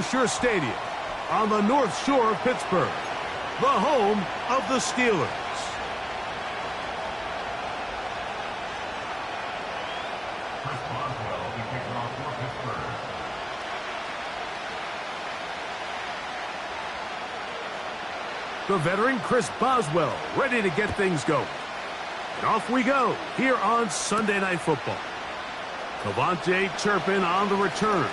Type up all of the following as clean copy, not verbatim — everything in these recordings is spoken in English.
Acrisure Stadium on the North Shore of Pittsburgh, the home of the Steelers. The veteran Chris Boswell ready to get things going. And off we go here on Sunday Night Football. Cavante Turpin on the return.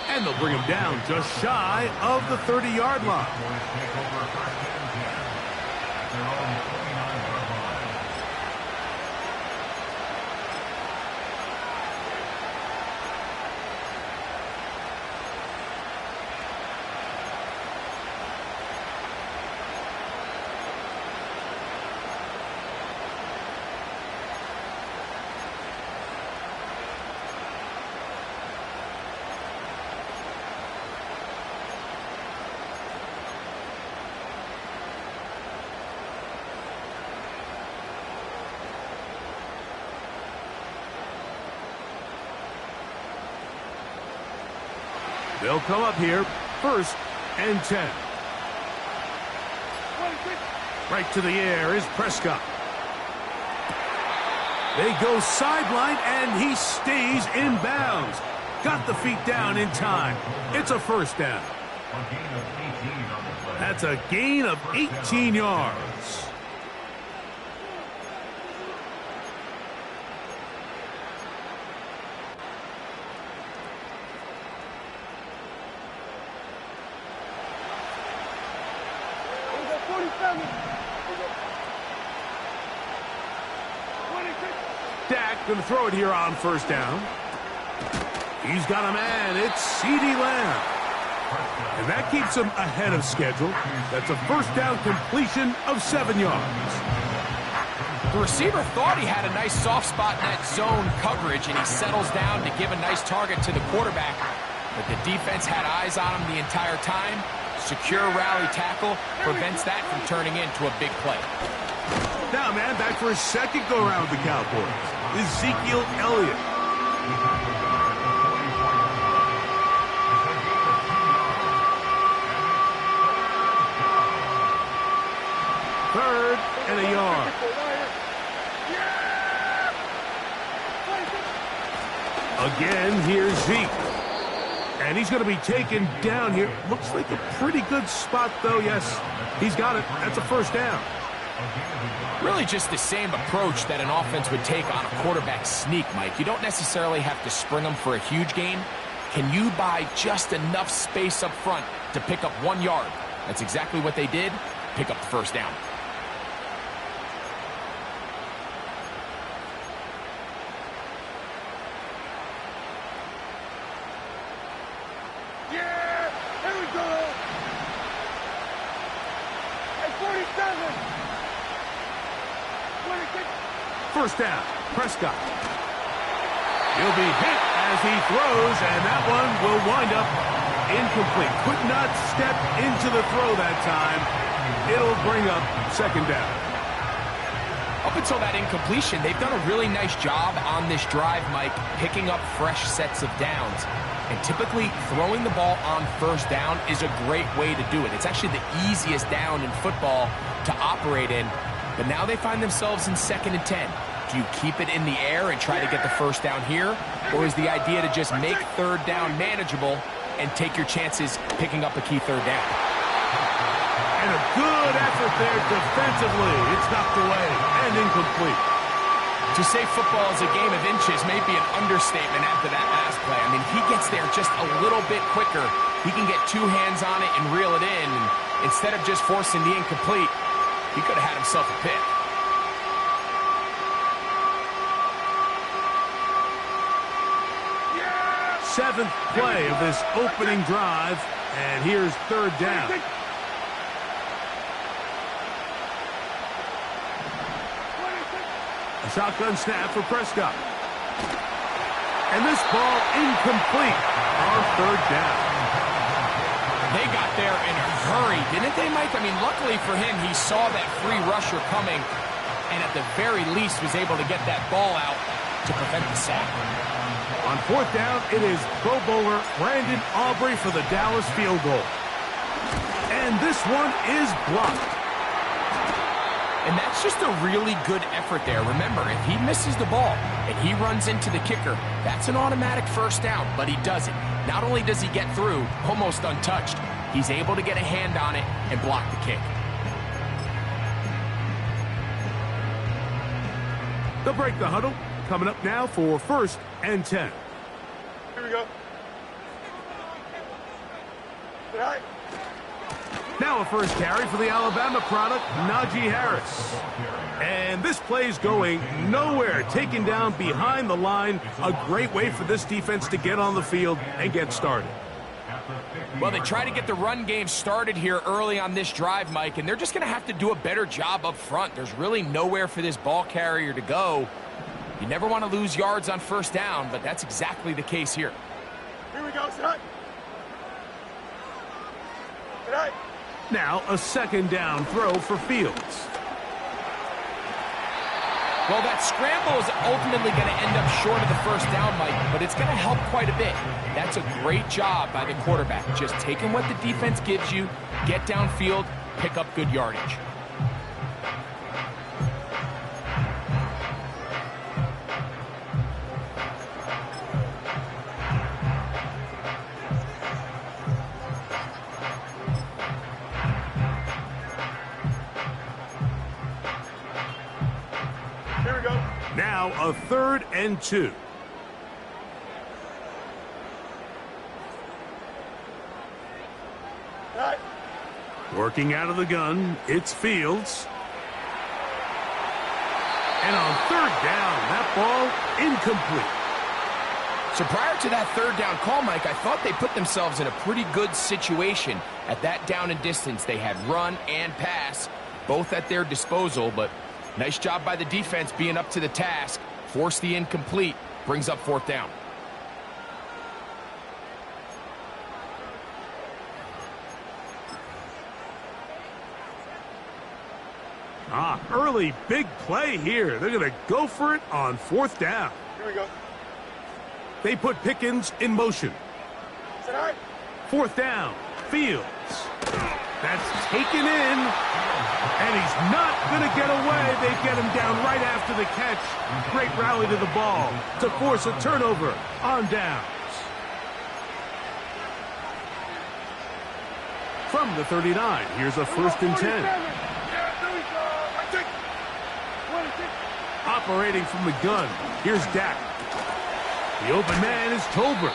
And they'll bring him down just shy of the 30-yard line. They'll come up here, 1st and 10. Right to the air is Prescott. They go sideline, and he stays in bounds. Got the feet down in time. It's a 1st down. That's a gain of 18 yards. Dak going to throw it here on 1st down. He's got a man. It's CeeDee Lamb. And that keeps him ahead of schedule. That's a 1st down completion of 7 yards. The receiver thought he had a nice soft spot in that zone coverage, and he settles down to give a nice target to the quarterback. But the defense had eyes on him the entire time. Secure rally tackle prevents that from turning into a big play. Now, man, back for his 2nd go-around with the Cowboys. Ezekiel Elliott. Third and a yard. Again, here's Zeke. And he's going to be taken down here. Looks like a pretty good spot, though. Yes, he's got it. That's a 1st down. Really just the same approach that an offense would take on a quarterback sneak, Mike. You don't necessarily have to spring them for a huge gain. Can you buy just enough space up front to pick up 1 yard? That's exactly what they did. Pick up the 1st down. Yeah! Here we go! Hey, 47! 1st down, Prescott. He'll be hit as he throws, and that one will wind up incomplete. Could not step into the throw that time. It'll bring up 2nd down. Up until that incompletion, they've done a really nice job on this drive, Mike, picking up fresh sets of downs. And typically, throwing the ball on 1st down is a great way to do it. It's actually the easiest down in football to operate in. But now they find themselves in 2nd and 10. Do you keep it in the air and try to get the 1st down here? Or is the idea to just make 3rd down manageable and take your chances picking up a key 3rd down? And a good effort there defensively. It's knocked away and incomplete. To say football is a game of inches may be an understatement after that last play. I mean, he gets there just a little bit quicker. He can get 2 hands on it and reel it in. And instead of just forcing the incomplete, he could have had himself a pick. Yeah! 7th play of this opening drive, and here's 3rd down. A shotgun snap for Prescott. And this ball incomplete on 3rd down. They got there in a hurry, didn't they, Mike? I mean, luckily for him, he saw that free rusher coming and at the very least was able to get that ball out to prevent the sack. On fourth down, it is Pro Bowler Brandon Aubrey for the Dallas field goal. And this one is blocked. And that's just a really good effort there. Remember, if he misses the ball and he runs into the kicker, that's an automatic first down, but he doesn't. Not only does he get through, almost untouched, he's able to get a hand on it and block the kick. They'll break the huddle. Coming up now for 1st and 10. Here we go. All right. Now a first carry for the Alabama product, Najee Harris. And this play's going nowhere, taken down behind the line. A great way for this defense to get on the field and get started. Well, they try to get the run game started here early on this drive, Mike, and they're just going to have to do a better job up front. There's really nowhere for this ball carrier to go. You never want to lose yards on first down, but that's exactly the case here. Here we go, son. All right. Now a 2nd down throw for Fields. Well, that scramble is ultimately going to end up short of the first down, Mike, but it's going to help quite a bit. That's a great job by the quarterback, just taking what the defense gives you, get downfield, pick up good yardage. Now a 3rd and 2. Right. Working out of the gun, it's Fields. And on 3rd down, that ball incomplete. So prior to that 3rd down call, Mike, I thought they put themselves in a pretty good situation. At that down and distance, they had run and pass, both at their disposal, but nice job by the defense being up to the task. Force the incomplete, brings up 4th down. Early big play here. They're going to go for it on 4th down. Here we go. They put Pickens in motion. All right. 4th down, Fields. That's taken in, and he's not going to get away. They get him down right after the catch. Great rally to the ball to force a turnover on downs. From the 39, here's a 1st and 10. Yeah, there we go. I take 26. Operating from the gun, here's Dak. The open man is Tolbert.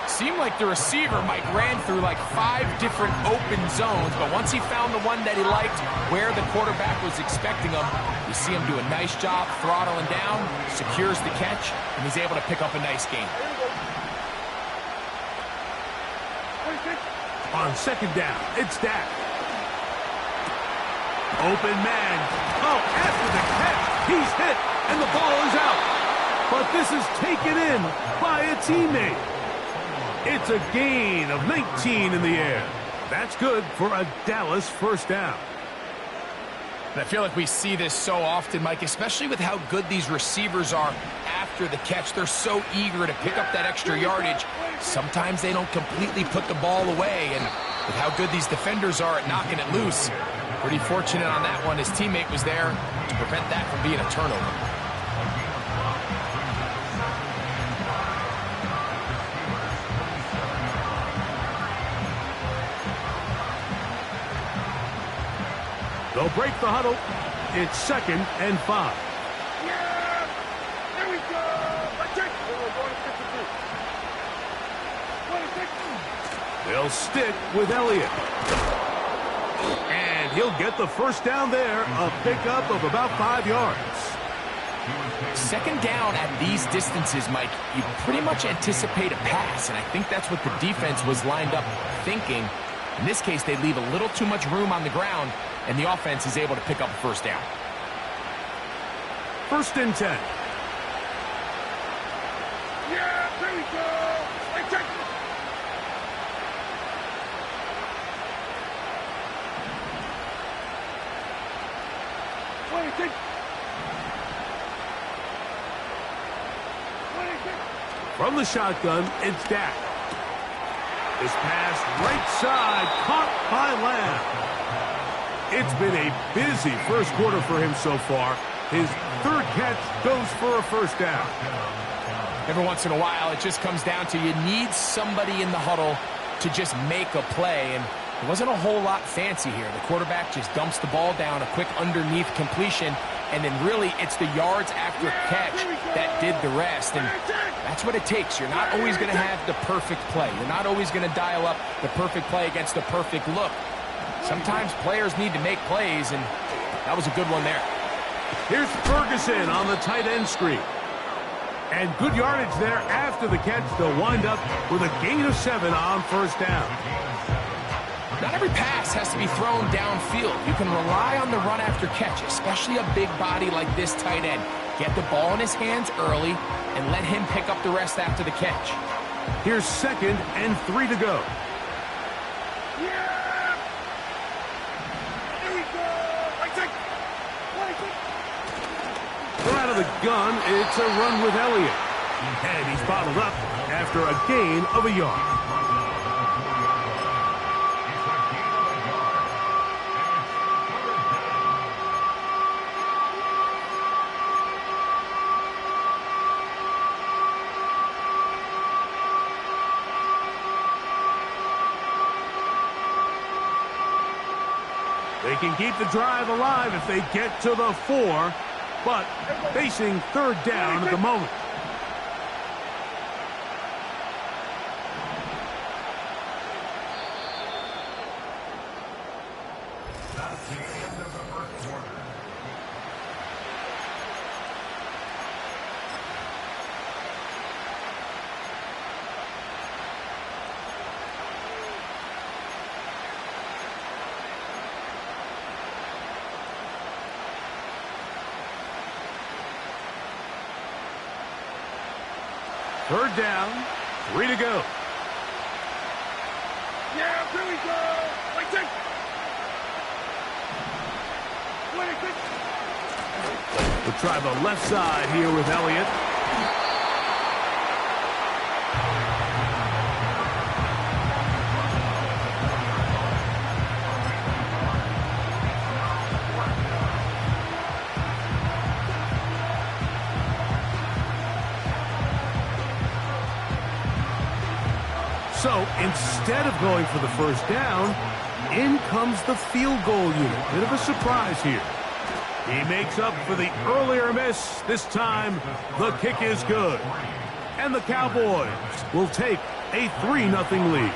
Seemed like the receiver, Mike, ran through like 5 different open zones, but once he found the one that he liked, where the quarterback was expecting him, you see him do a nice job throttling down, secures the catch, and he's able to pick up a nice gain. On 2nd down, it's Dak. Open man. Oh, after the catch, he's hit, and the ball is out. But this is taken in by a teammate. It's a gain of 19 in the air. That's good for a Dallas 1st down. And I feel like we see this so often, Mike, especially with how good these receivers are after the catch. They're so eager to pick up that extra yardage. Sometimes they don't completely put the ball away, and with how good these defenders are at knocking it loose, pretty fortunate on that one. His teammate was there to prevent that from being a turnover. They'll break the huddle. It's 2nd and 5. Yeah! There we go! I take 26. They'll stick with Elliott. And he'll get the 1st down there, a pickup of about 5 yards. 2nd down at these distances, Mike, you pretty much anticipate a pass, and I think that's what the defense was lined up thinking. In this case, they leave a little too much room on the ground, and the offense is able to pick up a 1st down. 1st and 10. Yeah, there we go! I take it! From the shotgun, it's Dak. This pass right side, caught by Lamb. It's been a busy first quarter for him so far. His third catch goes for a first down. Every once in a while, it just comes down to you need somebody in the huddle to just make a play, and it wasn't a whole lot fancy here. The quarterback just dumps the ball down, a quick underneath completion, and then really it's the yards after catch that did the rest, and that's what it takes. You're not always going to have the perfect play. You're not always going to dial up the perfect play against the perfect look. Sometimes players need to make plays, and that was a good one there. Here's Ferguson on the tight end screen. And good yardage there after the catch. They'll wind up with a gain of 7 on first down. Not every pass has to be thrown downfield. You can rely on the run after catch, especially a big body like this tight end. Get the ball in his hands early and let him pick up the rest after the catch. Here's 2nd and 3 to go. Yeah! Here we go! Out of the gun, it's a run with Elliott. And he's bottled up after a gain of a yard. They can keep the drive alive if they get to the 4. But facing third down at the moment. That's the end of the first quarter. Third down, 3 to go. Yeah, here we go! We'll try the left side here with Elliott. So instead of going for the first down, in comes the field goal unit. Bit of a surprise here. He makes up for the earlier miss. This time, the kick is good. And the Cowboys will take a 3-0 lead.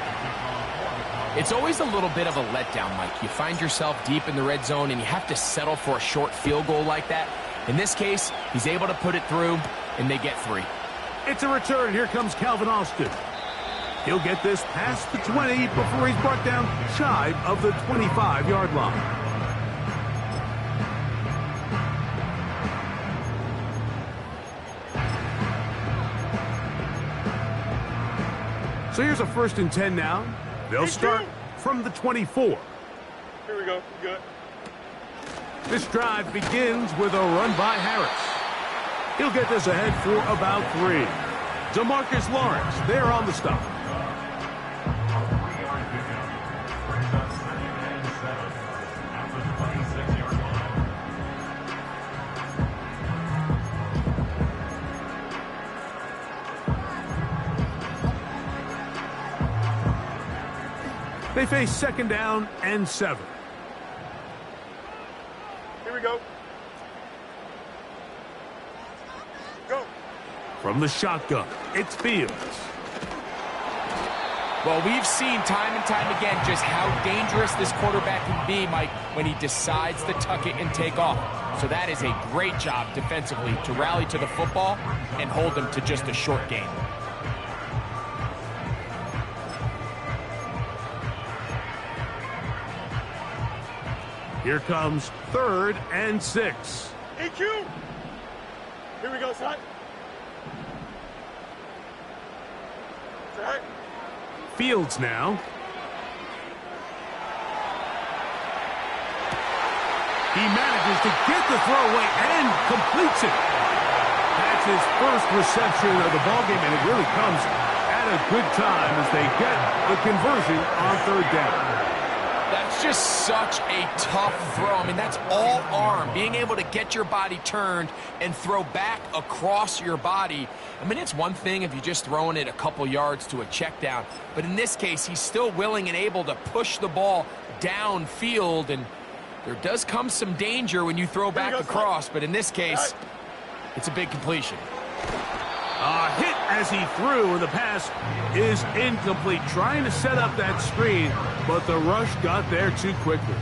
It's always a little bit of a letdown, Mike. You find yourself deep in the red zone, and you have to settle for a short field goal like that. In this case, he's able to put it through, and they get 3. It's a return. Here comes Calvin Austin. He'll get this past the 20 before he's brought down shy of the 25-yard line. So here's a 1st and 10 now. They'll start from the 24. Here we go. Good. This drive begins with a run by Harris. He'll get this ahead for about 3. DeMarcus Lawrence there on the stop. They face 2nd down and 7. Here we go. Go. From the shotgun, it's Fields. Well, we've seen time and time again just how dangerous this quarterback can be, Mike, when he decides to tuck it and take off. So that is a great job defensively to rally to the football and hold them to just a short gain. Here comes 3rd and 6. EQ. Here we go, son. Set. Fields now. He manages to get the throw away and completes it. That's his first reception of the ballgame, and it really comes at a good time as they get the conversion on third down. That's just such a tough throw. I mean, that's all arm. Being able to get your body turned and throw back across your body. I mean, it's one thing if you're just throwing it a couple yards to a check down. But in this case, he's still willing and able to push the ball downfield. And there does come some danger when you throw back across. But in this case, it's a big completion. A hit as he threw, and the pass is incomplete. Trying to set up that screen, but the rush got there too quickly.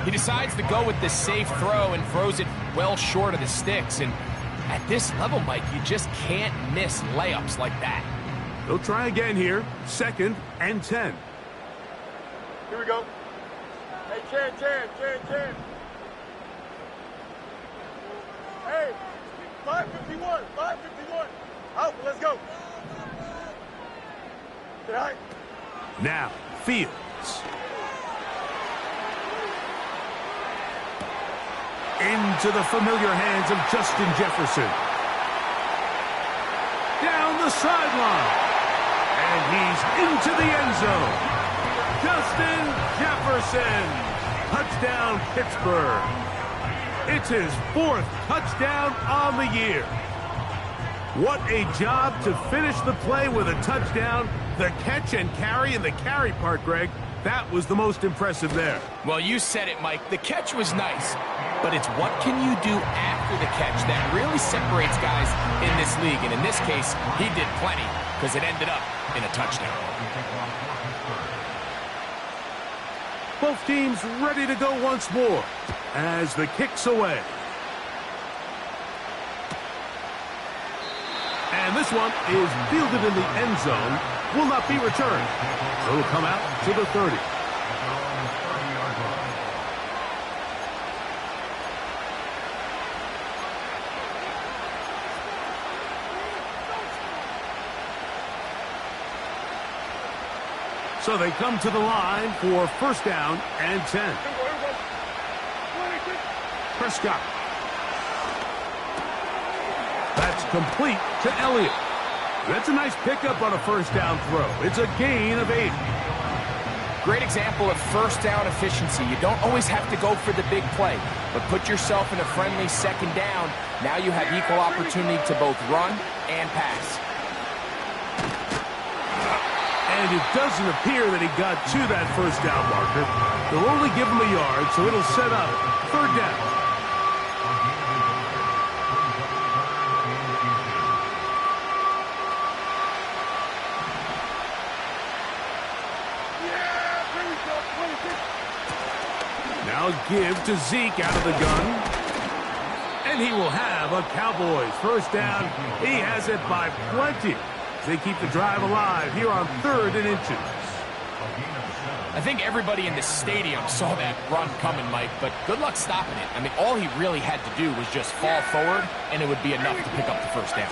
He decides to go with the safe throw and throws it well short of the sticks. And at this level, Mike, you just can't miss layups like that. They'll try again here. 2nd and 10. Here we go. Hey, Chan. Hey, 551. Out, let's go. Say hi. Now, Fields. Into the familiar hands of Justin Jefferson. Down the sideline. And he's into the end zone. Justin Jefferson. Touchdown, Pittsburgh. It's his 4th touchdown on the year. What a job to finish the play with a touchdown. The catch and carry, and the carry part, Greg, that was the most impressive there. Well, you said it, Mike. The catch was nice, but it's what can you do after the catch that really separates guys in this league. And in this case, he did plenty because it ended up in a touchdown. Both teams ready to go once more as the kick's away. And this one is fielded in the end zone. Will not be returned. So it'll come out to the 30. So they come to the line for 1st down and 10. Prescott. That's complete to Elliott. That's a nice pickup on a 1st down throw. It's a gain of 8. Great example of 1st down efficiency. You don't always have to go for the big play, but put yourself in a friendly 2nd down. Now you have equal opportunity to both run and pass. And it doesn't appear that he got to that 1st down marker. They'll only give him a yard, so it'll set up 3rd down. Now give to Zeke out of the gun. And he will have a Cowboys 1st down. He has it by plenty. They keep the drive alive here on 3rd and inches. I think everybody in the stadium saw that run coming, Mike, but good luck stopping it. I mean, all he really had to do was just fall forward, and it would be enough to pick up the 1st down.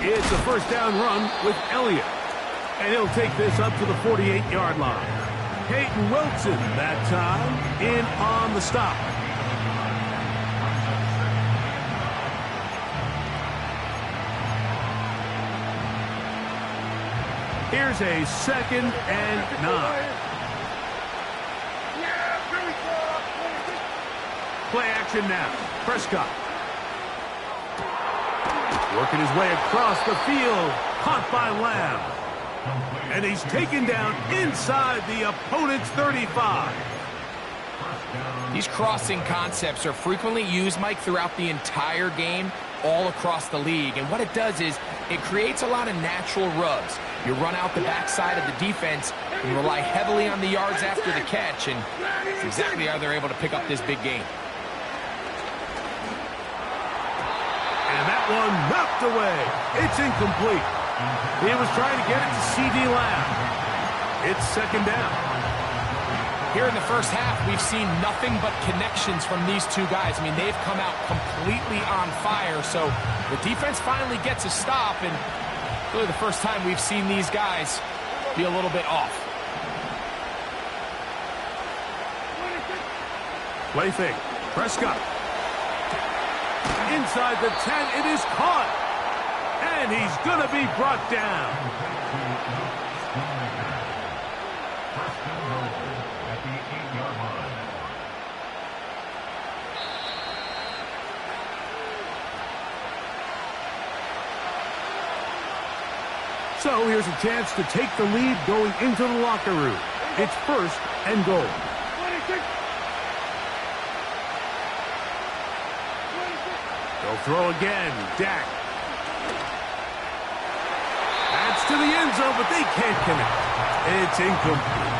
It's a 1st down run with Elliott. And he'll take this up to the 48-yard line. Peyton Wilson that time in on the stop. Here's a 2nd and 9. Play action now. Prescott. Working his way across the field. Caught by Lamb. And he's taken down inside the opponent's 35. These crossing concepts are frequently used, Mike, throughout the entire game, all across the league. And what it does is it creates a lot of natural rubs. You run out the backside of the defense and rely heavily on the yards after the catch, and it's exactly how they're able to pick up this big gain. And that one knocked away. It's incomplete. He was trying to get it to C.D. Lamb. It's 2nd down. Here in the 1st half, we've seen nothing but connections from these two guys. I mean, they've come out completely on fire, so the defense finally gets a stop, and really the first time we've seen these guys be a little bit off. Play fake. Prescott. Inside the 10, it is caught. And he's going to be brought down. At the 8-yard line. So here's a chance to take the lead going into the locker room. It's first and goal. 26. They'll throw again. Dak. That's to the end zone, but they can't connect. It's incomplete.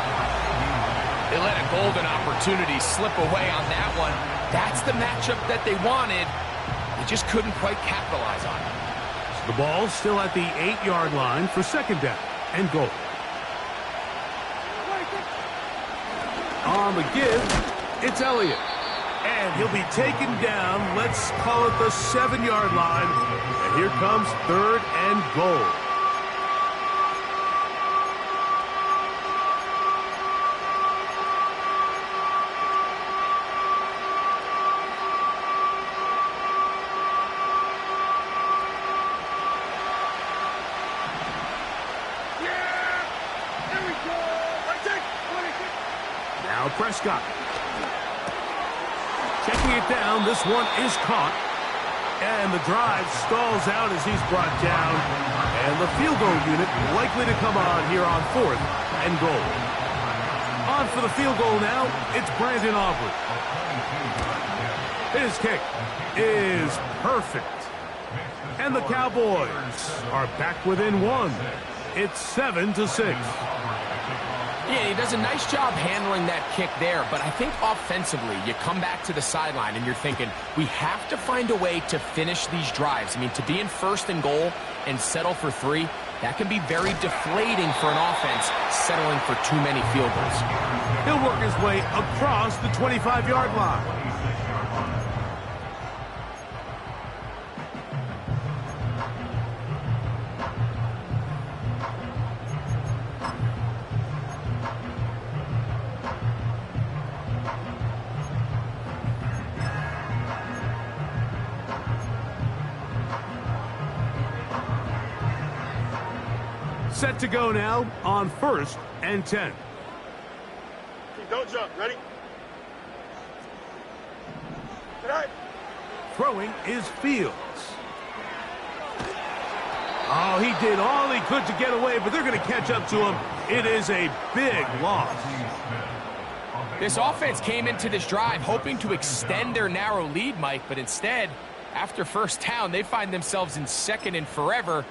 They let a golden opportunity slip away on that one. That's the matchup that they wanted. They just couldn't quite capitalize on it. The ball's still at the 8-yard line for second down and goal. On the give, it's Elliott. And he'll be taken down, let's call it the 7-yard line. And here comes third and goal. Now Prescott. Checking it down. This one is caught. And the drive stalls out as he's brought down. And the field goal unit likely to come on here on fourth and goal. On for the field goal now. It's Brandon Aubrey. His kick is perfect. And the Cowboys are back within one. It's 7-6. Yeah, he does a nice job handling that kick there, but I think offensively, you come back to the sideline and you're thinking, we have to find a way to finish these drives. I mean, to be in first and goal and settle for 3, that can be very deflating for an offense settling for too many field goals. He'll work his way across the 25-yard line. Set to go now on first and 10. Don't jump. Ready? Tonight. Throwing is Fields. Oh, he did all he could to get away, but they're going to catch up to him. It is a big loss. This offense came into this drive hoping to extend their narrow lead, Mike, but instead, after first down, they find themselves in second and forever,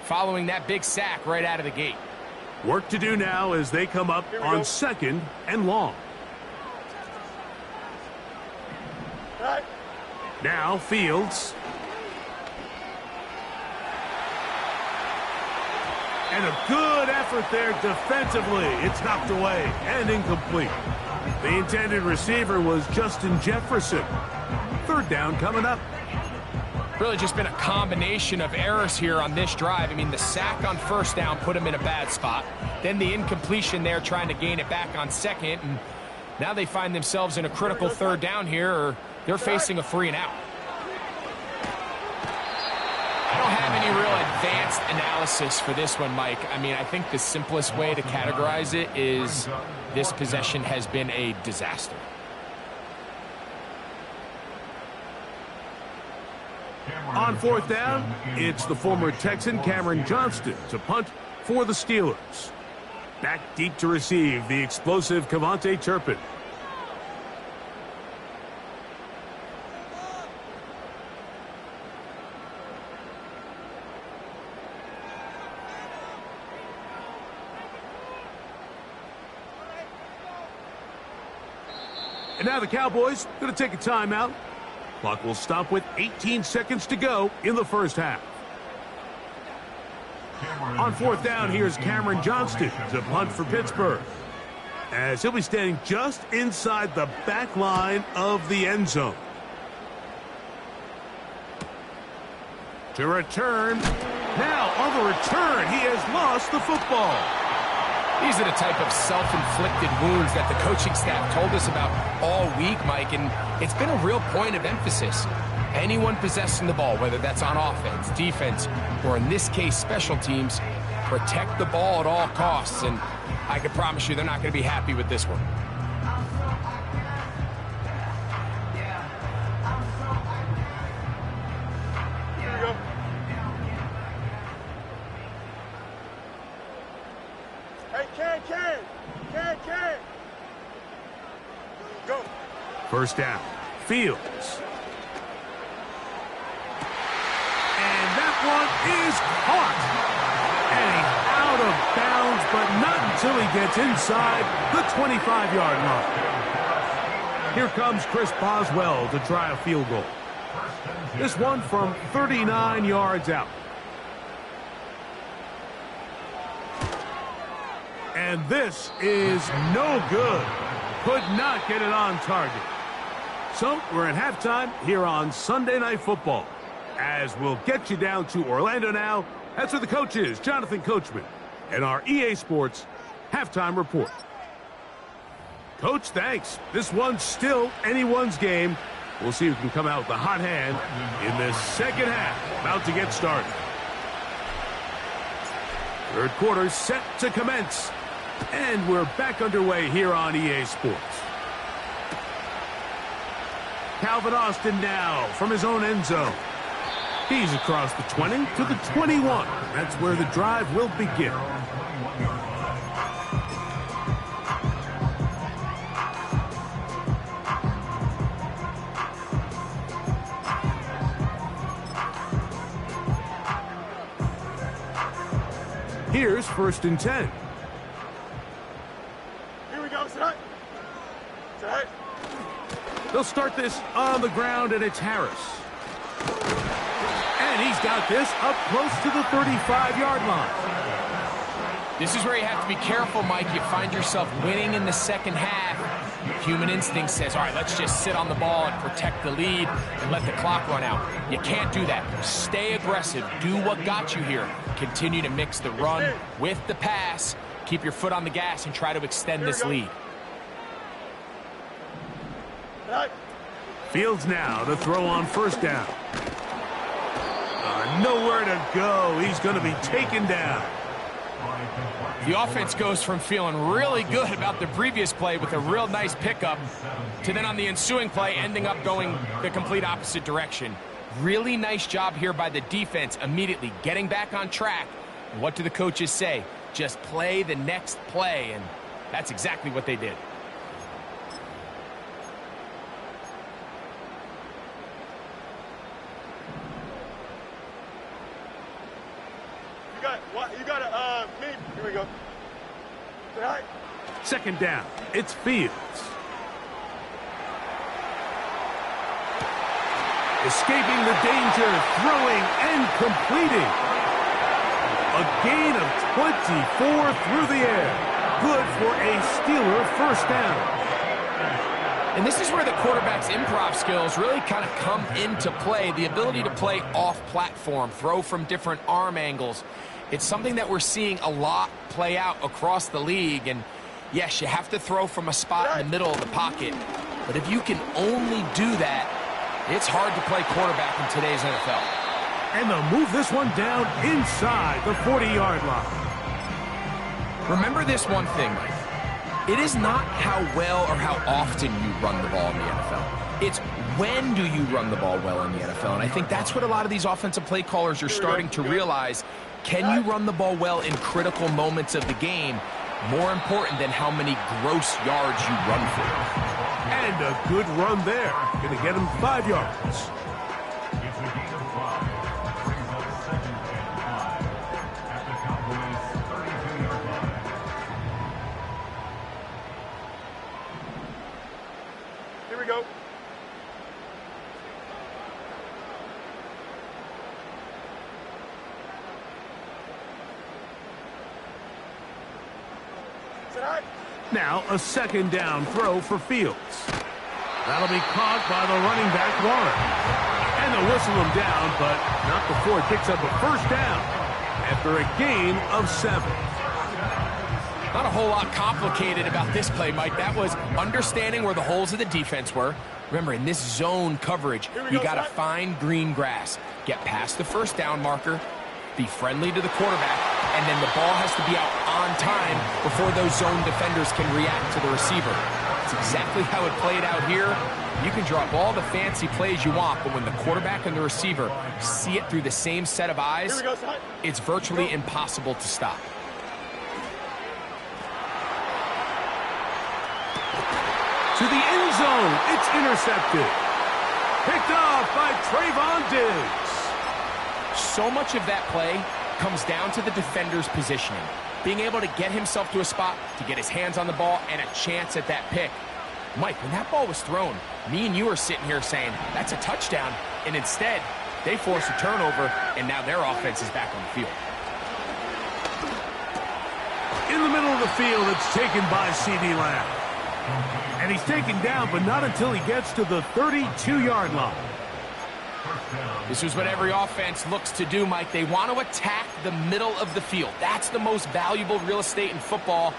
following that big sack right out of the gate. Work to do now as they come up on second and long. Right. Now Fields. And a good effort there defensively. It's knocked away and incomplete. The intended receiver was Justin Jefferson. Third down coming up. Really just been a combination of errors here on this drive. I mean, the sack on first down put him in a bad spot. Then the incompletion there trying to gain it back on second. And now they find themselves in a critical third down here, or they're facing a 3-and-out. I don't have any real advanced analysis for this one, Mike. I mean, I think the simplest way to categorize it is this possession has been a disaster. On fourth down, it's the former Texan Cameron Johnston to punt for the Steelers. Back deep to receive the explosive Kevontae Turpin. And now the Cowboys going to take a timeout. Clock will stop with 18 seconds to go in the first half. On fourth down, here's Cameron Johnston to punt for Pittsburgh, as he'll be standing just inside the back line of the end zone. To return. Now on the return, he has lost the football. These are the type of self-inflicted wounds that the coaching staff told us about all week, Mike, and it's been a real point of emphasis. Anyone possessing the ball, whether that's on offense, defense, or in this case, special teams, protect the ball at all costs. And I can promise you they're not going to be happy with this one. Here we go. Hey, Ken. Go. First down. Fields. And that one is caught. And he's out of bounds, but not until he gets inside the 25-yard line. Here comes Chris Boswell to try a field goal. This one from 39 yards out. And this is no good. Could not get it on target. So we're at halftime here on Sunday Night Football. As we'll get you down to Orlando now, that's where the coach is, Jonathan Coachman, and our EA Sports halftime report. Coach, thanks. This one's still anyone's game. We'll see who can come out with a hot hand in this second half. About to get started. Third quarter set to commence. And we're back underway here on EA Sports. Calvin Austin now from his own end zone. He's across the 20 to the 21. That's where the drive will begin. Here's 1st and 10. Here we go. Set. They'll start this on the ground, and it's Harris. And he's got this up close to the 35-yard line. This is where you have to be careful, Mike. You find yourself winning in the second half. Human instinct says, all right, let's just sit on the ball and protect the lead and let the clock run out. You can't do that. Stay aggressive. Do what got you here. Continue to mix the run with the pass. Keep your foot on the gas and try to extend this lead. Fields now to throw on 1st down. Nowhere to go. He's going to be taken down. The offense goes from feeling really good about the previous play with a real nice pickup to then on the ensuing play ending up going the complete opposite direction. Really nice job here by the defense immediately getting back on track. What do the coaches say? Just play the next play, and that's exactly what they did. You got me. Here we go. Second down. It's Fields. Escaping the danger, throwing and completing. A gain of 24 through the air. Good for a Steeler 1st down. And this is where the quarterback's improv skills really kind of come into play. The ability to play off-platform, throw from different arm angles. It's something that we're seeing a lot play out across the league. And yes, you have to throw from a spot in the middle of the pocket. But if you can only do that, it's hard to play quarterback in today's NFL. And they'll move this one down inside the 40-yard line. Remember this one thing, Mike. It is not how well or how often you run the ball in the NFL. It's when do you run the ball well in the NFL. And I think that's what a lot of these offensive play callers are starting to realize. Can you run the ball well in critical moments of the game? More important than how many gross yards you run for. And a good run there. Going to get him 5 yards. It's a gain of 5. Brings up 2nd and 5 at the Cowboys' 32-yard line. Here we go. Now a 2nd down throw for Fields. That'll be caught by the running back, Warren. And they'll whistle him down, but not before he picks up a 1st down after a gain of 7. Not a whole lot complicated about this play, Mike. That was understanding where the holes of the defense were. Remember, in this zone coverage, you got to find green grass. Get past the first down marker, be friendly to the quarterback, and then the ball has to be out on time before those zone defenders can react to the receiver. It's exactly how it played out here. You can drop all the fancy plays you want, but when the quarterback and the receiver see it through the same set of eyes, it's virtually impossible to stop. To the end zone, it's intercepted. Picked off by Trayvon Diggs. So much of that play comes down to the defender's positioning. Being able to get himself to a spot, to get his hands on the ball, and a chance at that pick. Mike, when that ball was thrown, me and you are sitting here saying, that's a touchdown. And instead, they force a turnover, and now their offense is back on the field. In the middle of the field, it's taken by CeeDee Lamb. And he's taken down, but not until he gets to the 32-yard line. This is what every offense looks to do, Mike. They want to attack the middle of the field. That's the most valuable real estate in football.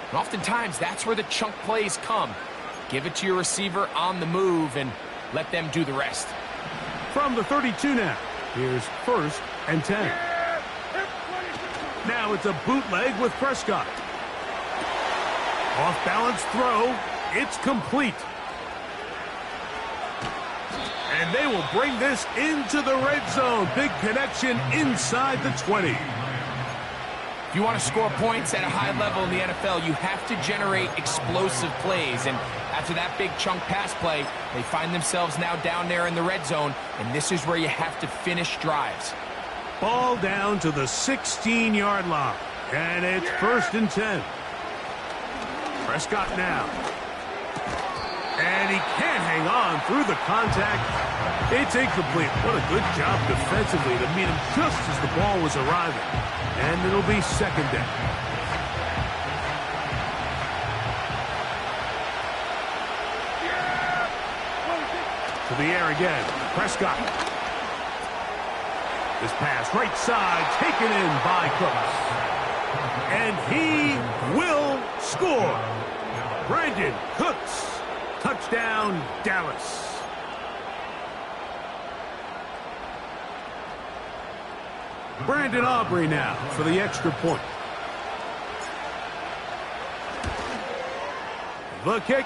And oftentimes, that's where the chunk plays come. Give it to your receiver on the move and let them do the rest. From the 32 now, here's 1st and 10. Now it's a bootleg with Prescott. Off-balance throw. It's complete. And they will bring this into the red zone. Big connection inside the 20. If you want to score points at a high level in the NFL, you have to generate explosive plays. And after that big chunk pass play, they find themselves now down there in the red zone. And this is where you have to finish drives. Ball down to the 16-yard line. And it's 1st and 10. Prescott now. And he can't hang on through the contact. It's incomplete. What a good job defensively to meet him just as the ball was arriving. And it'll be 2nd down. To the air again. Prescott. This pass right side taken in by Cooks. And he will score. Brandon Cooks. Touchdown, Dallas. Brandon Aubrey now for the extra point. The kick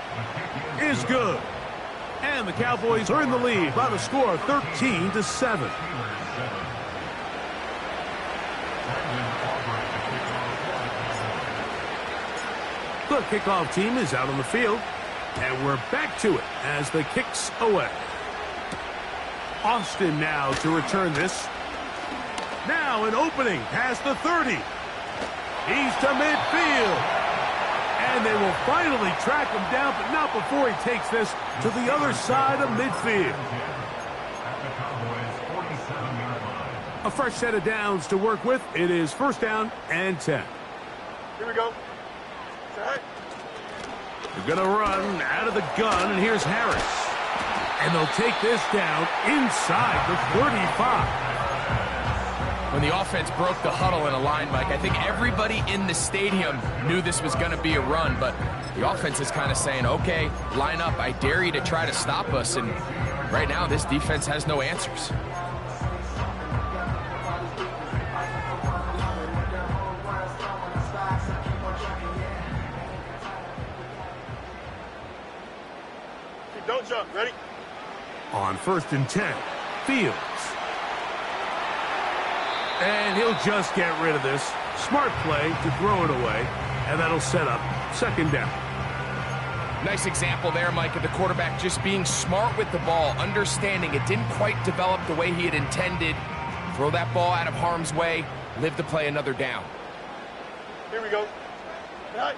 is good. And the Cowboys are in the lead by the score of 13-7. The kickoff team is out on the field. And we're back to it as the kick's away. Austin now to return this. Now an opening past the 30. He's to midfield. And they will finally track him down, but not before he takes this to the other side of midfield. A fresh set of downs to work with. It is 1st down and 10. Here we go. Set. They're going to run out of the gun, and here's Harris. And they'll take this down inside the 35. When the offense broke the huddle in a line, Mike, I think everybody in the stadium knew this was going to be a run, but the offense is kind of saying, okay, line up. I dare you to try to stop us, and right now this defense has no answers. Don't jump. Ready? On 1st and 10, Fields. And he'll just get rid of this. Smart play to throw it away, and that'll set up 2nd down. Nice example there, Mike, of the quarterback just being smart with the ball, understanding it didn't quite develop the way he had intended. Throw that ball out of harm's way, live to play another down. Here we go. Right.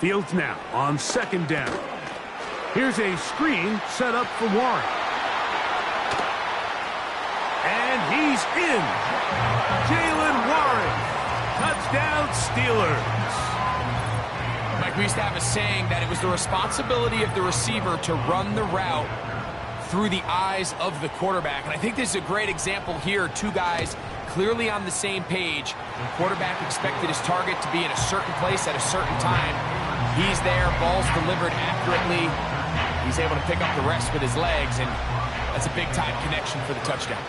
Fields now on 2nd down. Here's a screen set up for Warren. And he's in. Jalen Warren. Touchdown, Steelers. Mike, we used to have a saying that it was the responsibility of the receiver to run the route through the eyes of the quarterback. And I think this is a great example here. 2 guys clearly on the same page. The quarterback expected his target to be in a certain place at a certain time. He's there, ball's delivered accurately. He's able to pick up the rest with his legs, and that's a big-time connection for the touchdown.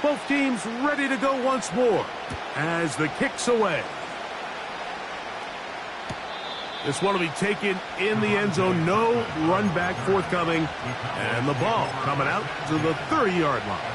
Both teams ready to go once more as the kick's away. This one will be taken in the end zone. No run back forthcoming. And the ball coming out to the 30-yard line.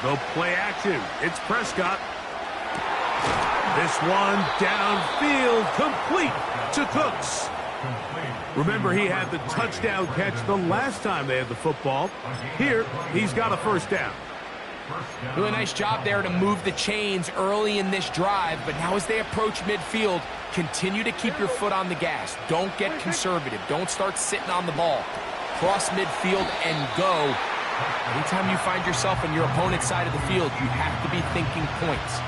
Go play action. It's Prescott. This one downfield, complete to Cooks. Remember, he had the touchdown catch the last time they had the football. Here, he's got a first down. Really nice job there to move the chains early in this drive, but now as they approach midfield, continue to keep your foot on the gas. Don't get conservative. Don't start sitting on the ball. Cross midfield and go. Anytime you find yourself on your opponent's side of the field, you have to be thinking points.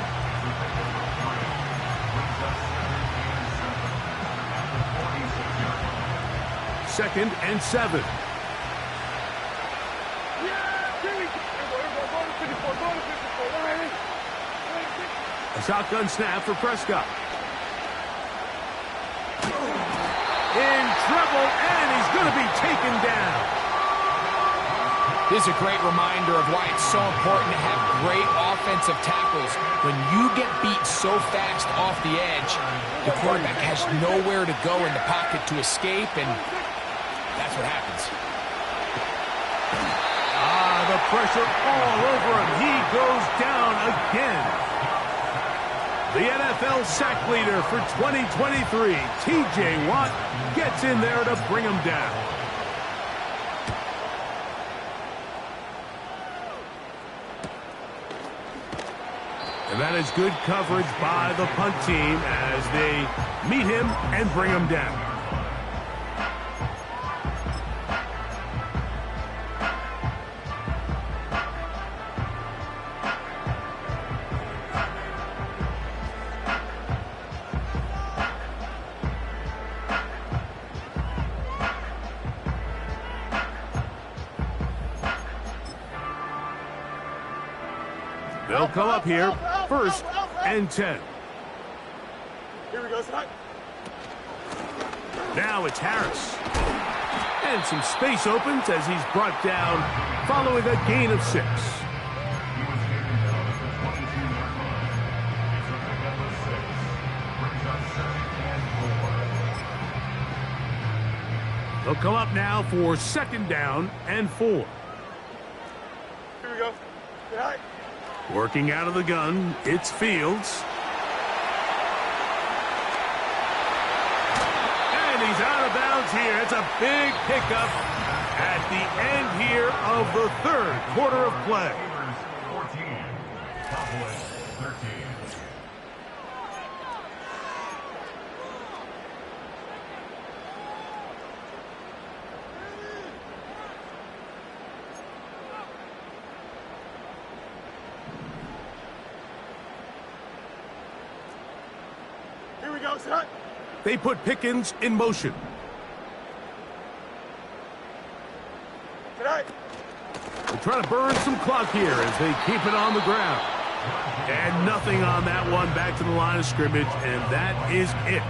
Second and 7. A shotgun snap for Prescott. In trouble, and he's going to be taken down. This is a great reminder of why it's so important to have great offensive tackles. When you get beat so fast off the edge, the quarterback has nowhere to go in the pocket to escape, and that's what happens. The pressure all over him. He goes down again. The NFL sack leader for 2023, T.J. Watt, gets in there to bring him down. And that is good coverage by the punt team as they meet him and bring him down. They'll come up here, first and 10. Here we go, son. Now it's Harris. And some space opens as he's brought down following a gain of 6. They'll come up now for second down and 4. Here we go. Yeah. Working out of the gun, it's Fields. And he's out of bounds here. It's a big pickup at the end here of the third quarter of play. 14, Cowboys 13. Here we go, son. They put Pickens in motion. Tonight. They try to burn some clock here as they keep it on the ground. And nothing on that one, back to the line of scrimmage, and that is it.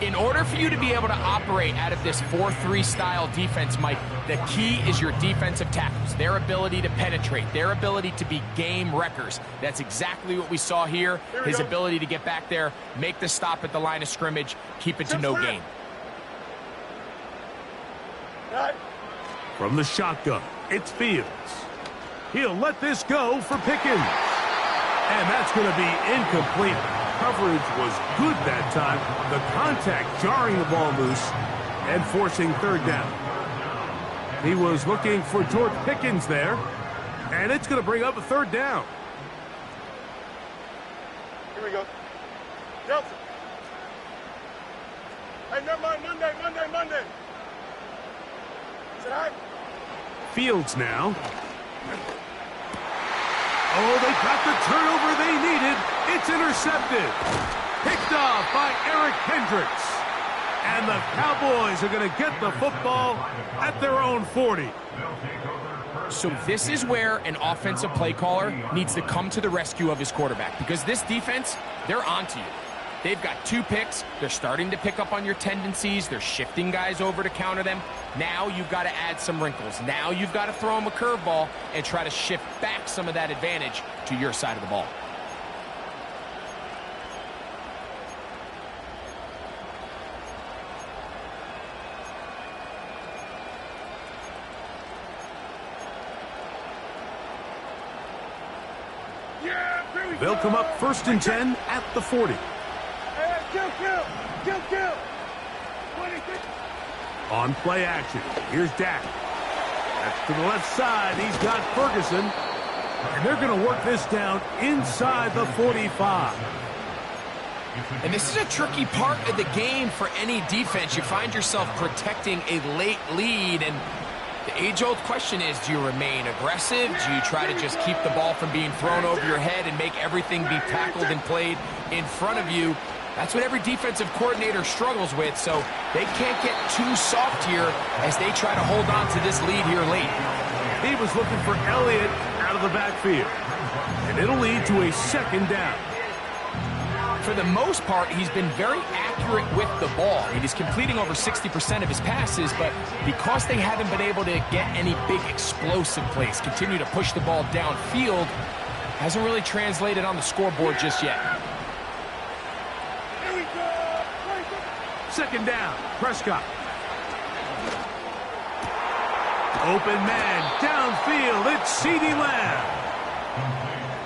In order for you to be able to operate out of this 4-3 style defense, Mike, the key is your defensive tackles, their ability to penetrate, their ability to be game wreckers. That's exactly what we saw here. His ability to get back there, make the stop at the line of scrimmage, keep it to no gain. From the shotgun, it's Fields. He'll let this go for Pickens. And that's going to be incomplete. Coverage was good that time. The contact jarring the ball loose and forcing third down. He was looking for George Pickens there, and it's going to bring up a third down. Here we go. Nelson. Hey, never mind. Monday. Say hi. Fields now. Oh, they got the turnover they needed. It's intercepted. Picked off by Eric Hendricks. And the Cowboys are going to get the football at their own 40. So this is where an offensive play caller needs to come to the rescue of his quarterback, because this defense, they're onto you. They've got 2 picks. They're starting to pick up on your tendencies. They're shifting guys over to counter them. Now you've got to add some wrinkles. Now you've got to throw them a curveball and try to shift back some of that advantage to your side of the ball. They'll come up 1st and 10 at the 40. Hey, kill. On play action, here's Dak. That's to the left side. He's got Ferguson. And they're going to work this down inside the 45. And this is a tricky part of the game for any defense. You find yourself protecting a late lead, and the age-old question is, do you remain aggressive? Do you try to just keep the ball from being thrown over your head and make everything be tackled and played in front of you? That's what every defensive coordinator struggles with, so they can't get too soft here as they try to hold on to this lead here late. He was looking for Elliott out of the backfield, and it'll lead to a 2nd down. For the most part, he's been very accurate with the ball. I mean, he's completing over 60% of his passes, but because they haven't been able to get any big explosive plays, continue to push the ball downfield, hasn't really translated on the scoreboard just yet. Here we go. 2nd down, Prescott. Open man, downfield, it's CeeDee Lamb.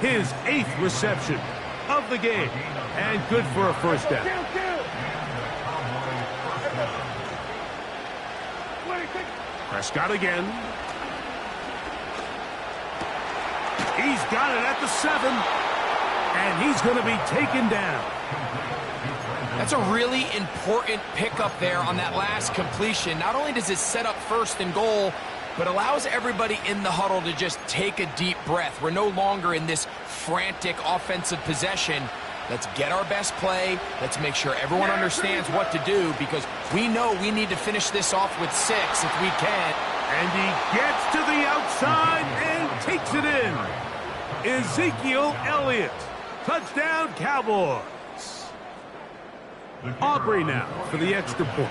His 8th reception of the game, and good for a 1st down. Prescott again. He's got it at the 7, and he's going to be taken down. That's a really important pickup there on that last completion. Not only does it set up 1st and goal, but allows everybody in the huddle to just take a deep breath. We're no longer in this frantic offensive possession. Let's get our best play. Let's make sure everyone understands what to do, because we know we need to finish this off with 6 if we can. And he gets to the outside and takes it in. Ezekiel Elliott. Touchdown, Cowboys. Aubrey now for the extra point.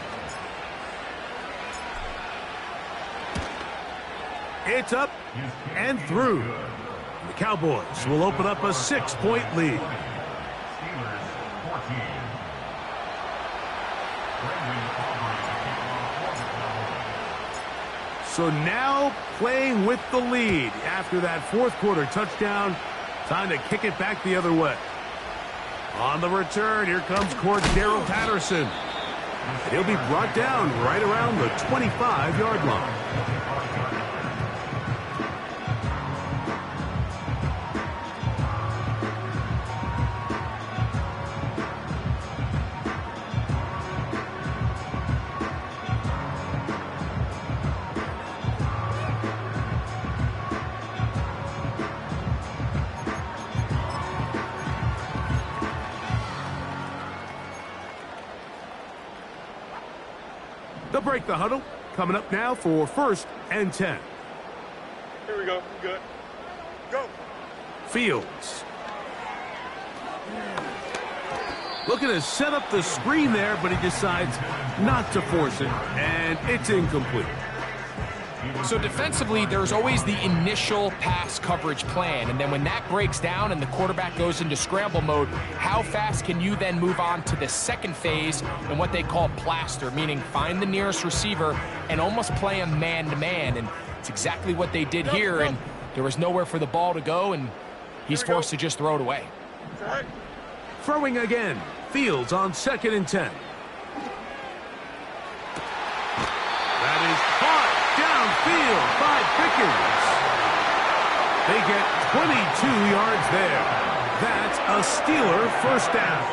It's up and through. The Cowboys will open up a 6-point lead. So now playing with the lead after that 4th quarter touchdown. Time to kick it back the other way. On the return, here comes Cordero Patterson. And he'll be brought down right around the 25-yard line. They'll break the huddle. Coming up now for 1st and 10. Here we go. We good. Go. Fields. Looking to set up the screen there, but he decides not to force it, and it's incomplete. So defensively, there's always the initial pass coverage plan, and then when that breaks down and the quarterback goes into scramble mode, how fast can you then move on to the 2nd phase and what they call plaster, meaning find the nearest receiver and almost play him man-to-man, and it's exactly what they did here, and there was nowhere for the ball to go, and he's forced to just throw it away. Throwing again. Fields on 2nd and 10. That is caught downfield by Pickens. They get 22 yards there. That's a Steeler first down.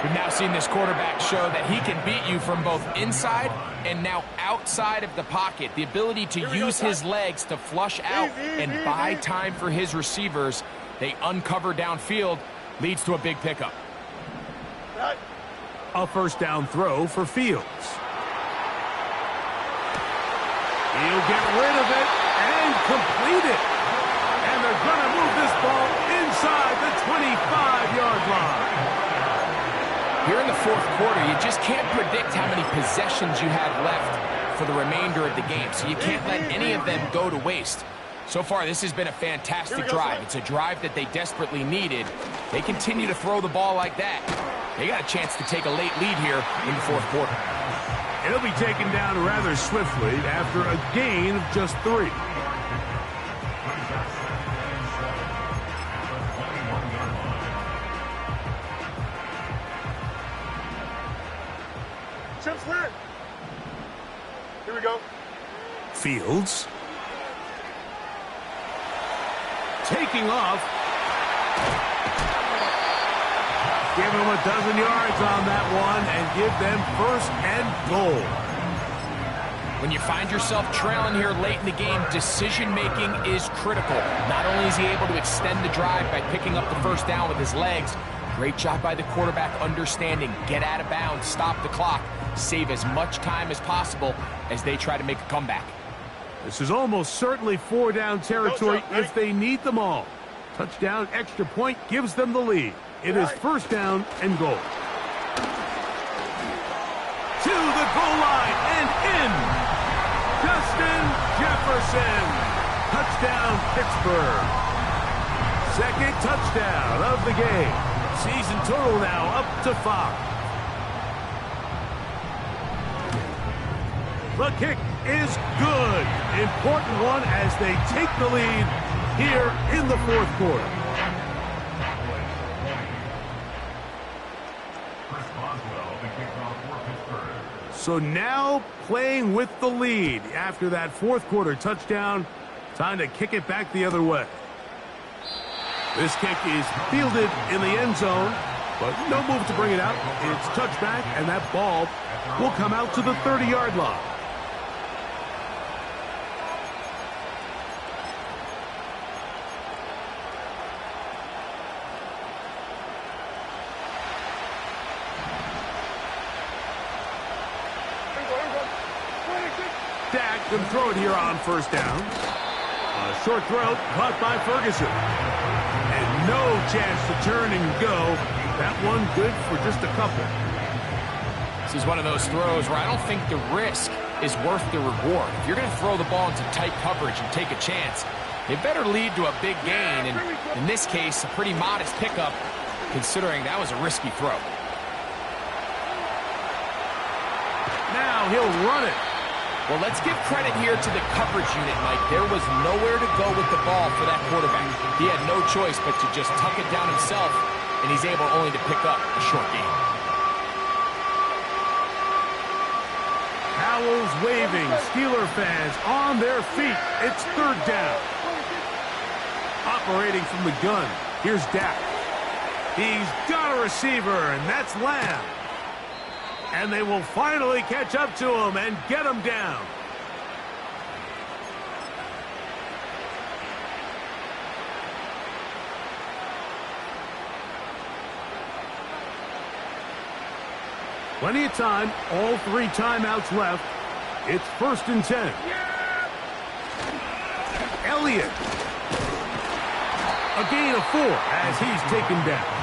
We've now seen this quarterback show that he can beat you from both inside and now outside of the pocket. The ability to use his legs to flush out and buy time for his receivers. They uncover downfield, leads to a big pickup. A first down throw for Fields. He'll get rid of it and complete it. And they're going to move this ball inside the 25-yard line. Here in the fourth quarter, you just can't predict how many possessions you have left for the remainder of the game, so you can't let any of them go to waste. So far, this has been a fantastic drive. It's a drive that they desperately needed. They continue to throw the ball like that. They got a chance to take a late lead here in the fourth quarter. It'll be taken down rather swiftly after a gain of just 3. Chip's clear. Here we go. Fields. Taking off. Give them a dozen yards on that one and give them first and goal. When you find yourself trailing here late in the game, decision-making is critical. Not only is he able to extend the drive by picking up the first down with his legs, great job by the quarterback understanding, get out of bounds, stop the clock, save as much time as possible as they try to make a comeback. This is almost certainly 4-down territory if they need them all. Touchdown, extra point gives them the lead. It is first down and goal. To the goal line and in. Justin Jefferson. Touchdown, Pittsburgh. Second touchdown of the game. Season total now up to 5. The kick is good. Important one as they take the lead here in the fourth quarter. So now playing with the lead after that fourth quarter touchdown. Time to kick it back the other way. This kick is fielded in the end zone, but no move to bring it out. It's touchback, and that ball will come out to the 30-yard line. Dak can throw it here on first down. A short throw caught by Ferguson. And no chance to turn and go. That one good for just a couple. This is one of those throws where I don't think the risk is worth the reward. If you're going to throw the ball into tight coverage and take a chance, it better lead to a big gain. And in this case, a pretty modest pickup, considering that was a risky throw. Now he'll run it. Well, let's give credit here to the coverage unit, Mike. There was nowhere to go with the ball for that quarterback. He had no choice but to just tuck it down himself, and he's able only to pick up a short gain. Towels waving, Steeler fans on their feet. It's third down. Operating from the gun, here's Dak. He's got a receiver, and that's Lamb. And they will finally catch up to him and get him down. Plenty of time, all 3 timeouts left. It's first and 10. Elliott. A gain of 4 as he's taken down.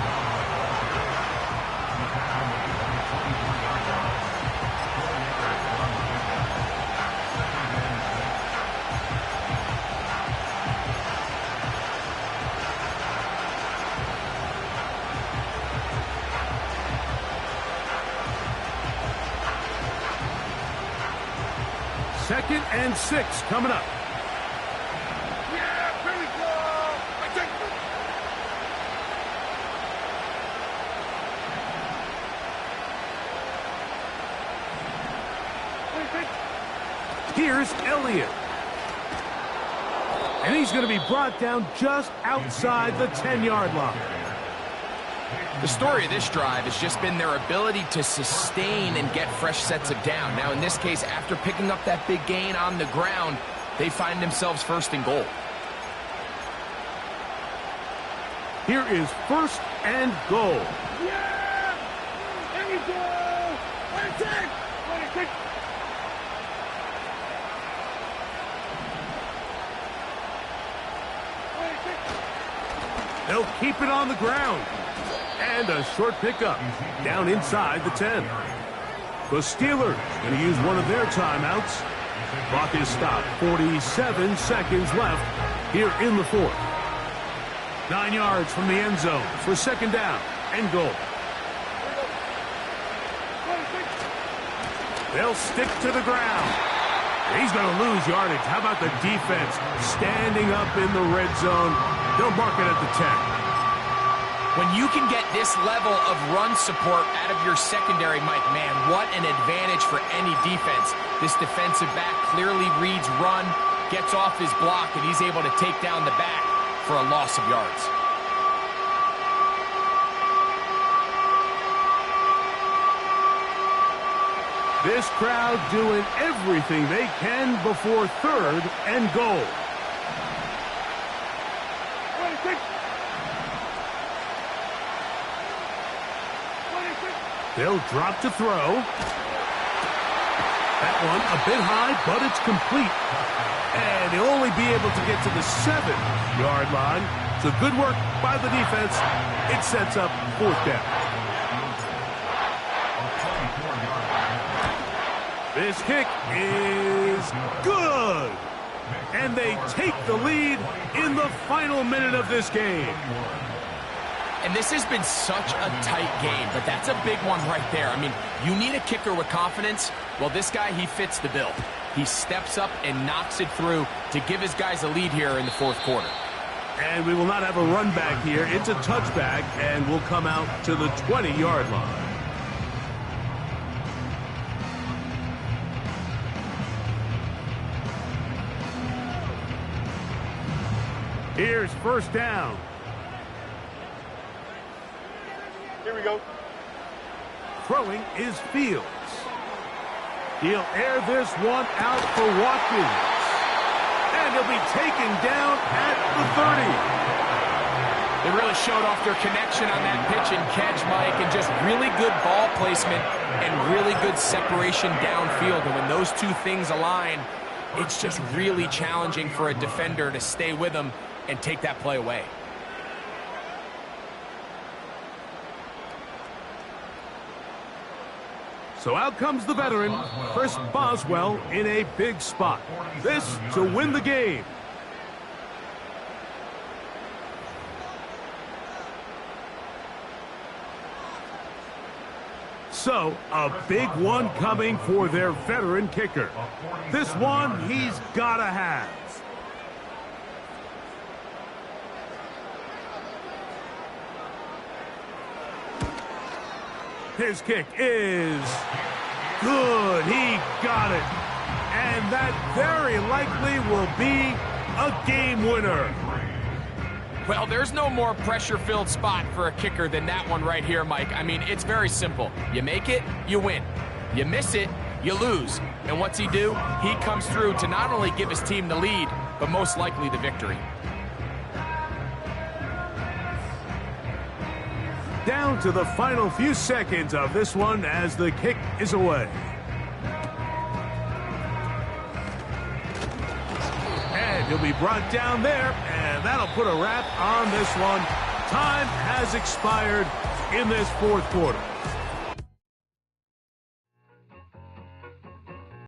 Second and 6 coming up. Yeah, here we go. I take Here's Elliott. And he's going to be brought down just outside the 10-yard line. The story of this drive has just been their ability to sustain and get fresh sets of down. Now, in this case, after picking up that big gain on the ground, they find themselves first and goal. Here is first and goal. Yeah! There we go! 26! 26! They'll keep it on the ground. And a short pickup down inside the 10. The Steelers going to use one of their timeouts. Clock is stopped. 47 seconds left here in the fourth. 9 yards from the end zone for second down and goal. They'll stick to the ground. He's going to lose yardage. How about the defense standing up in the red zone? They'll mark it at the 10. When you can get this level of run support out of your secondary, Mike, man, what an advantage for any defense. This defensive back clearly reads run, gets off his block, and he's able to take down the back for a loss of yards. This crowd doing everything they can before third and goal. 26! They'll drop to throw. That one a bit high, but it's complete. And he'll only be able to get to the 7-yard line. So good work by the defense. It sets up fourth down. This kick is good. And they take the lead in the final minute of this game. And this has been such a tight game, but that's a big one right there. I mean, you need a kicker with confidence. Well, this guy, he fits the bill. He steps up and knocks it through to give his guys a lead here in the fourth quarter. And we will not have a run back here. It's a touchback, and we'll come out to the 20-yard line. Here's first down. Here we go. Throwing is Fields. He'll air this one out for Watkins. And he'll be taken down at the 30. They really showed off their connection on that pitch and catch, Mike, and just really good ball placement and really good separation downfield. And when those two things align, it's just really challenging for a defender to stay with them and take that play away. So out comes the veteran, Chris Boswell, in a big spot. This to win the game. So, a big one coming for their veteran kicker. This one he's gotta have. His kick is good. He got it. And that very likely will be a game winner. Well, there's no more pressure-filled spot for a kicker than that one right here, Mike. I mean, it's very simple. You make it, you win. You miss it, you lose. And what's he do? He comes through to not only give his team the lead, but most likely the victory. Down to the final few seconds of this one as the kick is away. And he'll be brought down there, and that'll put a wrap on this one. Time has expired in this fourth quarter.